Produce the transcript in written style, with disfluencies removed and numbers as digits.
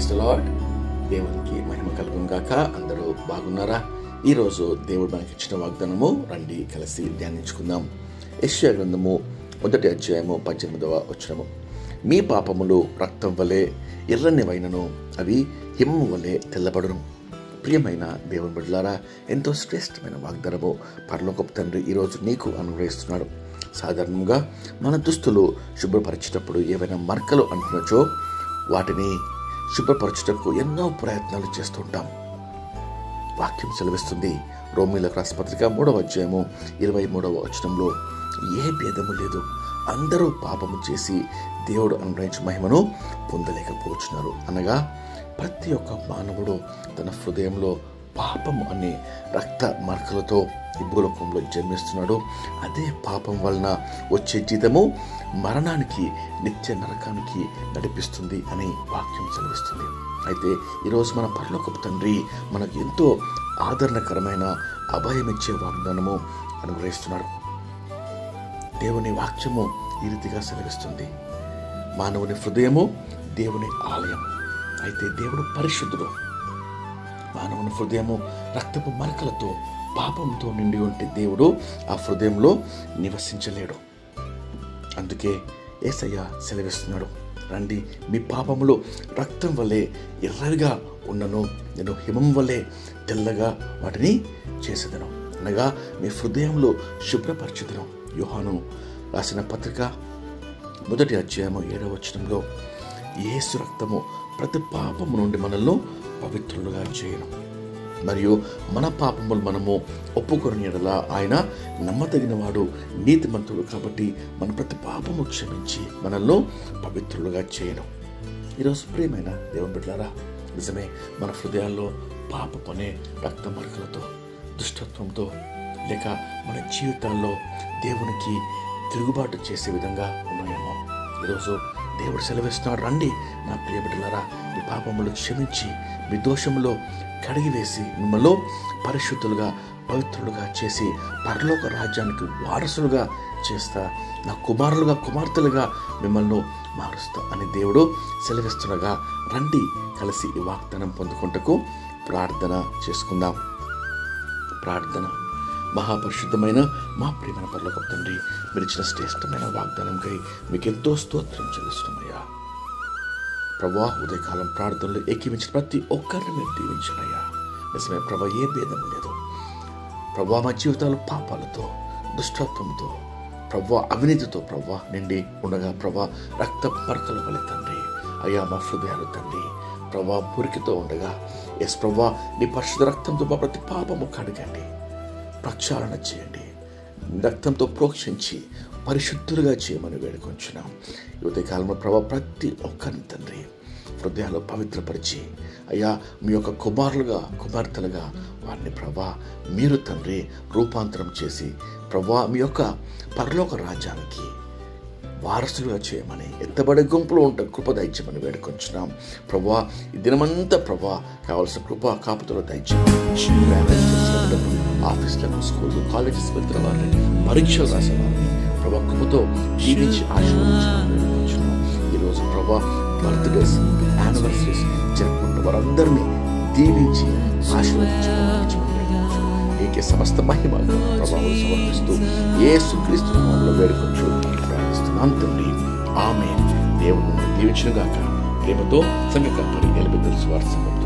Praise the lord. దేవునికి మహిమ కలుగును గాక. అందరూ బాగున్నారా? ఈరోజు దేవుడు మనకి ఇచ్చిన వాగ్దానము రండి కలిసి ధ్యానించుకుందాం. యెషయా గ్రంథము 1వ అధ్యాయము 18వ వచనము. మీ పాపములు రక్తం వలె ఎర్రనివైనను అవి హిమము వలె తెల్లబడును. ప్రియమైన దేవుని బిడ్డలారా, ఎంతో శ్రేష్టమైన వాగ్దానము పరలోకపు తండ్రి ఈరోజు నీకు అనుగ్రహిస్తున్నాడు. సాధారణంగా మన దుస్తులు శుభ్రపరిచేటప్పుడు ఏవైనా మరకలు అంటున్నచో వాటిని శుభ్రపరచుటకు ఎన్నో ప్రయత్నాలు చేస్తుంటాం. వాక్యం సెలవిస్తుంది, రోమీయులకు రాసిన పత్రిక 3వ అధ్యాయము 23వ వచనంలో, ఏ భేదము లేదు, అందరూ పాపము చేసి దేవుడు అనుగ్రహించిన మహిమను పొందలేకపోతున్నారు. అనగా ప్రతి ఒక్క మానవుడు తన హృదయంలో పాపము అనే రక్త మరకలతో ఈ భూలోకంలో జన్మిస్తున్నాడు. అదే పాపం వలన వచ్చే జీతము మరణానికి, నిత్య నరకానికి నడిపిస్తుంది అని వాక్యం సెలవిస్తుంది. అయితే ఈరోజు మన పరలోకపు తండ్రి మనకు ఎంతో ఆదరణకరమైన అభయమిచ్చే వాగ్దానము అనుగ్రహిస్తున్నాడు. దేవుని వాక్యము ఈ రీతిగా సెలవిస్తుంది, మానవుని హృదయము దేవుని ఆలయం. అయితే దేవుడు పరిశుద్ధుడు. మానవుని హృదయము రక్తపు మరకలతో పాపంతో నిండి ఉంటే దేవుడు ఆ హృదయంలో నివసించలేడు. అందుకే యేసయ్య సెలవిస్తున్నాడు, రండి మీ పాపములు రక్తం వలె ఎర్రగా ఉన్నను, నేను హిమం వలె తెల్లగా వాటిని చేసేదను. అనగా మీ హృదయంలో శుభ్రపరచుదను. యోహాను రాసిన పత్రిక 1వ అధ్యాయము 7వ వచనంలో, యేసు రక్తము ప్రతి పాపము నుండి మనల్ని పవిత్రులుగా చేయను, మరియు మన పాపములు మనము ఒప్పుకొని ఎడల ఆయన నమ్మదగిన వాడు, నీతిమంతుడు కాబట్టి మన ప్రతి పాపము క్షమించి మనల్ని పవిత్రులుగా చేయను. ఈరోజు ప్రియమైన దేవుని బిడ్డలారా, నిజమే మన హృదయాల్లో పాపపు అనే రక్త మరకలతో, దుష్టత్వంతో, లేక మన జీవితాల్లో దేవునికి తిరుగుబాటు చేసే విధంగా ఉన్నాయేమో. ఈరోజు దేవుడు సెలవిస్తున్నాడు, రండి నా ప్రియ బిడ్డలారా, మీ పాపములు క్షమించి మీ దోషములో కడిగివేసి మిమ్మల్ని పరిశుద్ధులుగా, పవిత్రులుగా చేసి పరలోక రాజ్యానికి వారసులుగా చేస్తా, నా కుమారులుగా, కుమార్తెలుగా మిమ్మల్ని మారుస్తా అని దేవుడు సెలవిస్తుండగా, రండి కలిసి ఈ వాగ్దానం పొందుకుంటకు ప్రార్థన చేసుకుందాం. ప్రార్థన. మహాపరిశుద్ధమైన మా ప్రియమైన పరలోకపు తండ్రి, మీరు ఇచ్చిన శ్రేష్టమైన వాగ్దానంకై మీకు ఎంతో స్తోత్రం చెల్లిస్తున్నామయ్యా. ప్రభువా, ఉదయకాలం ప్రార్థనలు ఏకీవించిన ప్రతి ఒక్కరిని మీరు దీవించనయ్యా. నిజమే ప్రభా, ఏ భేదం లేదు ప్రభువా. మా జీవితాలు పాపాలతో, దుష్టత్వంతో, ప్రభువా, అవినీతితో ప్రభువా నిండి ఉండగా ప్రభా, రక్త మరకల వలె తండ్రి అయ్యా మా హృదయాలు తండ్రి ప్రభా మురికితో ఉండగా, ఎస్ ప్రభా, నీ పరిశుద్ధ రక్తంతో మా ప్రతి పాపము కడగండి, ప్రక్షాళన చేయండి, రక్తంతో ప్రోక్షించి పరిశుద్ధులుగా చేయమని వేడుకొంచున్నాం. యువత కాలంలో ప్రభా ప్రతి ఒక్కరిని తండ్రి హృదయాలు పవిత్రపరిచి అయ్యా మీ యొక్క కుమారులుగా, కుమార్తెలుగా వారిని ప్రభా మీరు తండ్రి రూపాంతరం చేసి ప్రభా మీ యొక్క పరలోక రాజ్యానికి వారసులుగా చేయమని, ఎత్తబడే గుంపులో ఉంటే కృప దయచేయమని వేడుకొంచున్నాం. ప్రభా ఈ దినమంతా ప్రభా కావాల్సిన కృప కాపుతులు దయచేయమని, ఆఫీసులకు, స్కూళ్ళు, కాలేజెస్ వెళ్తున్న వారిని, పరీక్షలు రాసే వారిని ప్రభా కృపతో జీవించి ఆశీర్వదించమని వేడుకొంచున్నాం. ఈరోజు ప్రభా బర్త్డేస్, యానివర్సరీస్ జరుపుకుంటున్న వారందరినీ దీవించి ఆశీర్వదించమని నీకే సమస్త మహిమ ప్రభావం సమర్పిస్తూ యేసుక్రీస్తు నామములో వేడుకొంచు ప్రార్థిస్తున్నాం తండ్రి. ఆమేన్. దేవుడు దీవించును గాక. ప్రేమతో సంఘ కాపరి ఎలిబెత్ సువార్త సంఘం